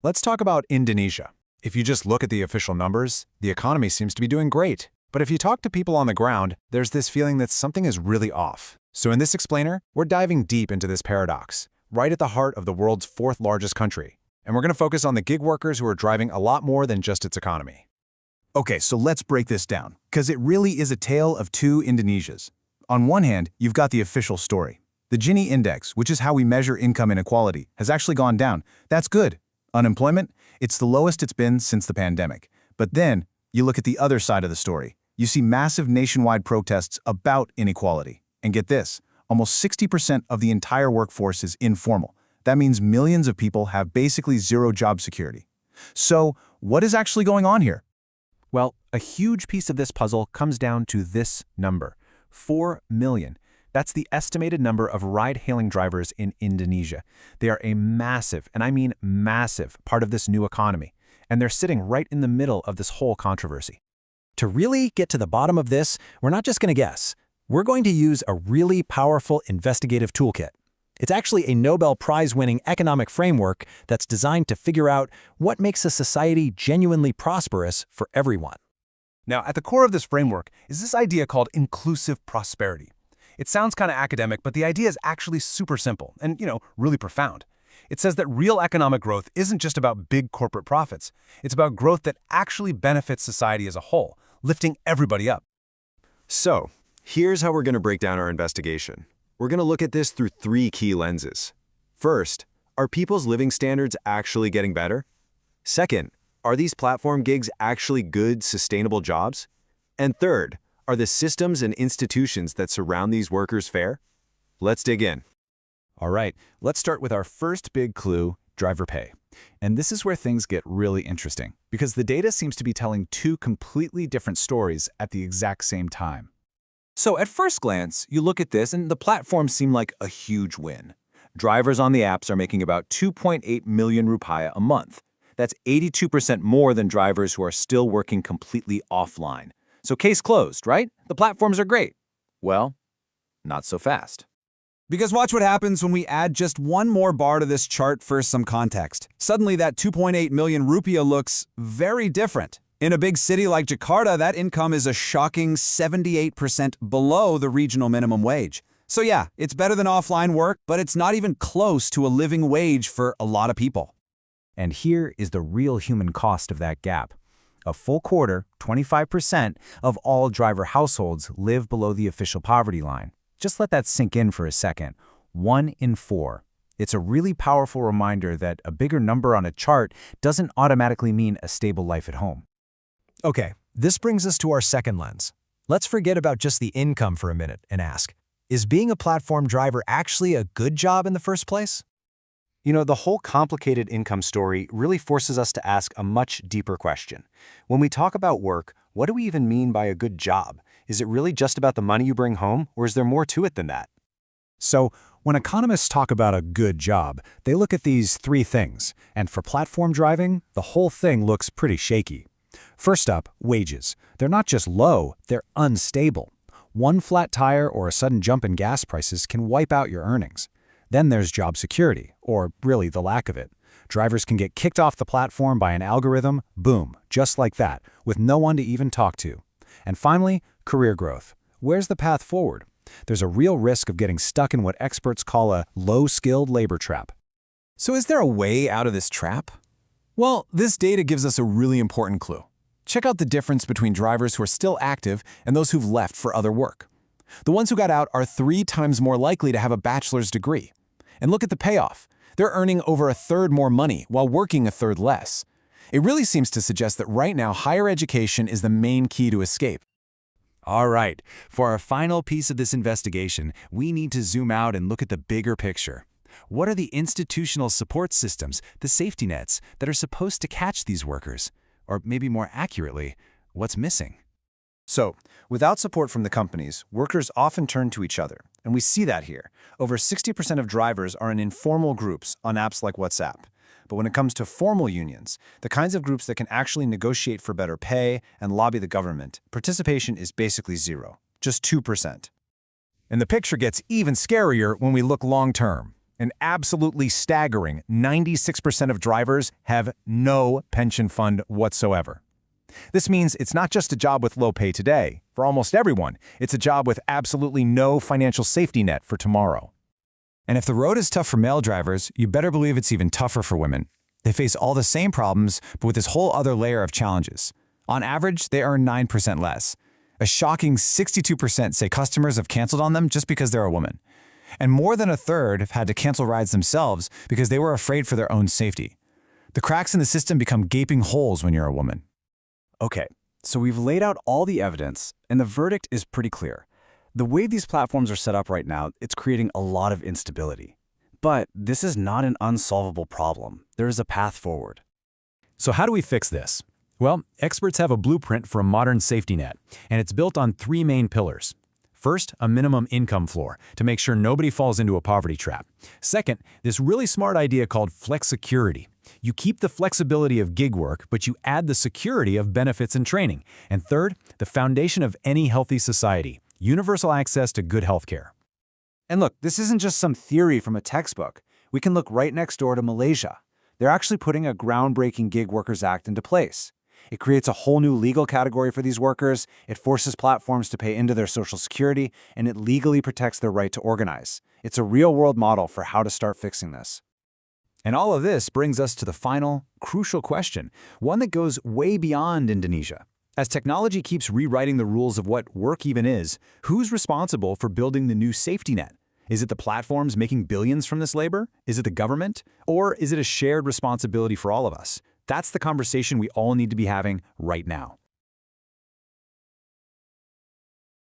Let's talk about Indonesia. If you just look at the official numbers, the economy seems to be doing great. But if you talk to people on the ground, there's this feeling that something is really off. So in this explainer, we're diving deep into this paradox, right at the heart of the world's fourth largest country. And we're going to focus on the gig workers who are driving a lot more than just its economy. Okay, so let's break this down, because it really is a tale of two Indonesias. On one hand, you've got the official story. The Gini index, which is how we measure income inequality, has actually gone down. That's good. Unemployment? It's the lowest it's been since the pandemic. But then, you look at the other side of the story. You see massive nationwide protests about inequality. And get this, almost 60% of the entire workforce is informal. That means millions of people have basically zero job security. So, what is actually going on here? Well, a huge piece of this puzzle comes down to this number, 4 million. That's the estimated number of ride-hailing drivers in Indonesia. They are a massive, and I mean massive, part of this new economy. And they're sitting right in the middle of this whole controversy. To really get to the bottom of this, we're not just going to guess. We're going to use a really powerful investigative toolkit. It's actually a Nobel Prize-winning economic framework that's designed to figure out what makes a society genuinely prosperous for everyone. Now, at the core of this framework is this idea called inclusive prosperity. It sounds kind of academic, but the idea is actually super simple and, really profound. It says that real economic growth isn't just about big corporate profits. It's about growth that actually benefits society as a whole, lifting everybody up. So, here's how we're going to break down our investigation. We're going to look at this through 3 key lenses. First, are people's living standards actually getting better? Second, are these platform gigs actually good, sustainable jobs? And third, are the systems and institutions that surround these workers fair? Let's dig in. All right, let's start with our first big clue, driver pay. And this is where things get really interesting, because the data seems to be telling 2 completely different stories at the exact same time. So at first glance, you look at this and the platforms seem like a huge win. Drivers on the apps are making about 2.8 million rupiah a month. That's 82% more than drivers who are still working completely offline. So case closed, right? The platforms are great. Well, not so fast. Because watch what happens when we add just one more bar to this chart for some context. Suddenly that 2.8 million rupiah looks very different. In a big city like Jakarta, that income is a shocking 78% below the regional minimum wage. So yeah, it's better than offline work, but it's not even close to a living wage for a lot of people. And here is the real human cost of that gap. A full quarter, 25% of all driver households live below the official poverty line. Just let that sink in for a second. 1 in 4. It's a really powerful reminder that a bigger number on a chart doesn't automatically mean a stable life at home. Okay, this brings us to our second lens. Let's forget about just the income for a minute and ask, is being a platform driver actually a good job in the first place? The whole complicated income story really forces us to ask a much deeper question. When we talk about work, what do we even mean by a good job? Is it really just about the money you bring home, or is there more to it than that? So, when economists talk about a good job, they look at these 3 things, and for platform driving, the whole thing looks pretty shaky. First up, wages. They're not just low, they're unstable. One flat tire or a sudden jump in gas prices can wipe out your earnings. Then there's job security, or really the lack of it. Drivers can get kicked off the platform by an algorithm, boom, just like that, with no one to even talk to. And finally, career growth. Where's the path forward? There's a real risk of getting stuck in what experts call a low-skilled labor trap. So is there a way out of this trap? Well, this data gives us a really important clue. Check out the difference between drivers who are still active and those who've left for other work. The ones who got out are 3 times more likely to have a bachelor's degree. And look at the payoff. They're earning over 1/3 more money while working 1/3 less. It really seems to suggest that right now higher education is the main key to escape. All right, for our final piece of this investigation, we need to zoom out and look at the bigger picture. What are the institutional support systems, the safety nets, that are supposed to catch these workers? Or maybe more accurately, what's missing? So, without support from the companies, workers often turn to each other. And we see that here. Over 60% of drivers are in informal groups on apps like WhatsApp. But when it comes to formal unions, the kinds of groups that can actually negotiate for better pay and lobby the government, participation is basically 0, just 2%. And the picture gets even scarier when we look long-term. An absolutely staggering 96% of drivers have no pension fund whatsoever. This means it's not just a job with low pay today. For almost everyone, it's a job with absolutely no financial safety net for tomorrow. And if the road is tough for male drivers, you better believe it's even tougher for women. They face all the same problems, but with this whole other layer of challenges. On average, they earn 9% less. A shocking 62% say customers have canceled on them just because they're a woman. And more than a third have had to cancel rides themselves because they were afraid for their own safety. The cracks in the system become gaping holes when you're a woman. Okay, so we've laid out all the evidence, and the verdict is pretty clear. The way these platforms are set up right now, it's creating a lot of instability. But this is not an unsolvable problem. There is a path forward. So how do we fix this? Well, experts have a blueprint for a modern safety net, and it's built on three main pillars. First, a minimum income floor to make sure nobody falls into a poverty trap. Second, this really smart idea called flexicurity. You keep the flexibility of gig work, but you add the security of benefits and training. And third, the foundation of any healthy society, universal access to good healthcare. And look, this isn't just some theory from a textbook. We can look right next door to Malaysia. They're actually putting a groundbreaking Gig Workers Act into place. It creates a whole new legal category for these workers, it forces platforms to pay into their social security, and it legally protects their right to organize. It's a real-world model for how to start fixing this. And all of this brings us to the final, crucial question, one that goes way beyond Indonesia. As technology keeps rewriting the rules of what work even is, who's responsible for building the new safety net? Is it the platforms making billions from this labor? Is it the government? Or is it a shared responsibility for all of us? That's the conversation we all need to be having right now.